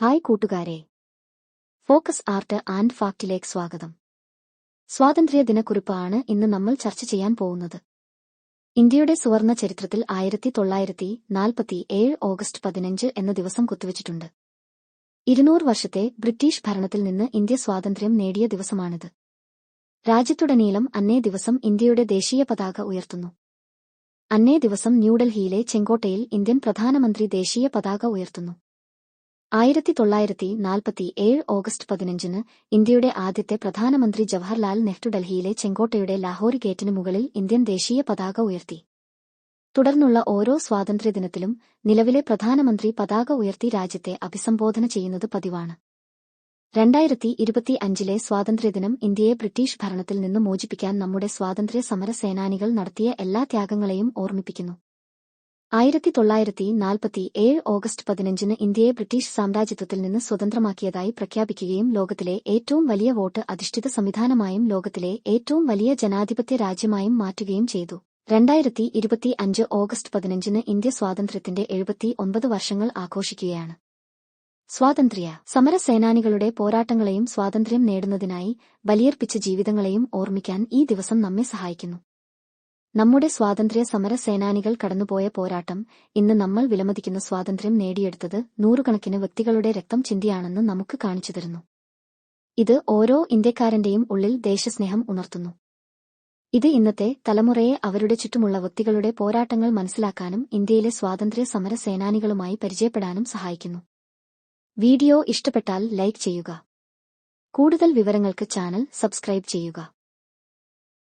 Hi കൂട്ടുകാരെ, focus art and ഫാക്റ്റിലേക്ക് സ്വാഗതം. സ്വാതന്ത്ര്യ ദിനക്കുറിപ്പാണ് ഇന്ന് നമ്മൾ ചർച്ച ചെയ്യാൻ പോകുന്നത്. ഇന്ത്യയുടെ സുവർണ ചരിത്രത്തിൽ 1947 ഓഗസ്റ്റ് 15 എന്ന ദിവസം കുത്തിവച്ചിട്ടുണ്ട്. 200 വർഷത്തെ ബ്രിട്ടീഷ് ഭരണത്തിൽ നിന്ന് ഇന്ത്യ സ്വാതന്ത്ര്യം നേടിയ ദിവസമാണിത്. രാജ്യത്തുടനീളം അന്നേ ദിവസം ഇന്ത്യയുടെ ദേശീയ പതാക ഉയർത്തുന്നു. അന്നേ ദിവസം ന്യൂഡൽഹിയിലെ ചെങ്കോട്ടയിൽ ഇന്ത്യൻ പ്രധാനമന്ത്രി ദേശീയ പതാക ഉയർത്തുന്നു. 1947 ഓഗസ്റ്റ് 15 ഇന്ത്യയുടെ ആദ്യത്തെ പ്രധാനമന്ത്രി ജവഹർലാൽ നെഹ്റു ഡൽഹിയിലെ ചെങ്കോട്ടയുടെ ലാഹോറി ഗേറ്റിനു മുകളിൽ ഇന്ത്യൻ ദേശീയ പതാക ഉയർത്തി. തുടർന്നുള്ള ഓരോ സ്വാതന്ത്ര്യദിനത്തിലും നിലവിലെ പ്രധാനമന്ത്രി പതാക ഉയർത്തി രാജ്യത്തെ അഭിസംബോധന ചെയ്യുന്നത് പതിവാണ്. 2025 സ്വാതന്ത്ര്യദിനം ഇന്ത്യയെ ബ്രിട്ടീഷ് ഭരണത്തിൽ നിന്ന് മോചിപ്പിക്കാൻ നമ്മുടെ സ്വാതന്ത്ര്യ സമര സേനാനികൾ നടത്തിയ എല്ലാ ത്യാഗങ്ങളെയും ഓർമ്മിപ്പിക്കുന്നു. 1947 ഓഗസ്റ്റ് 15 ഇന്ത്യയെ ബ്രിട്ടീഷ് സാമ്രാജ്യത്വത്തിൽ നിന്ന് സ്വതന്ത്രമാക്കിയതായി പ്രഖ്യാപിക്കുകയും ലോകത്തിലെ ഏറ്റവും വലിയ വോട്ട് അധിഷ്ഠിത സംവിധാനമായും ലോകത്തിലെ ഏറ്റവും വലിയ ജനാധിപത്യ രാജ്യമായും മാറ്റുകയും ചെയ്തു. 2025 ഓഗസ്റ്റ് 15 ഇന്ത്യ സ്വാതന്ത്ര്യത്തിന്റെ 79 വർഷങ്ങൾ ആഘോഷിക്കുകയാണ്. സ്വാതന്ത്ര്യ സമര സേനാനികളുടെ പോരാട്ടങ്ങളെയും സ്വാതന്ത്ര്യം നേടുന്നതിനായി ബലിയർപ്പിച്ച ജീവിതങ്ങളെയും ഓർമ്മിക്കാൻ ഈ ദിവസം നമ്മെ സഹായിക്കുന്നു. നമ്മുടെ സ്വാതന്ത്ര്യ സമര സേനാനികൾ കടന്നുപോയ പോരാട്ടം ഇന്ന് നമ്മൾ വിലമതിക്കുന്ന സ്വാതന്ത്ര്യം നേടിയെടുത്തത് നൂറുകണക്കിന് വ്യക്തികളുടെ രക്തം ചിന്തിയാണെന്ന് നമുക്ക് കാണിച്ചു തരുന്നു. ഇത് ഓരോ ഇന്ത്യക്കാരന്റെയും ഉള്ളിൽ ദേശസ്നേഹം ഉണർത്തുന്നു. ഇത് ഇന്നത്തെ തലമുറയെ അവരുടെ ചുറ്റുമുള്ള വ്യക്തികളുടെ പോരാട്ടങ്ങൾ മനസ്സിലാക്കാനും ഇന്ത്യയിലെ സ്വാതന്ത്ര്യ സമര സേനാനികളുമായി പരിചയപ്പെടാനും സഹായിക്കുന്നു. വീഡിയോ ഇഷ്ടപ്പെട്ടാൽ ലൈക്ക് ചെയ്യുക. കൂടുതൽ വിവരങ്ങൾക്ക് ചാനൽ സബ്സ്ക്രൈബ് ചെയ്യുക.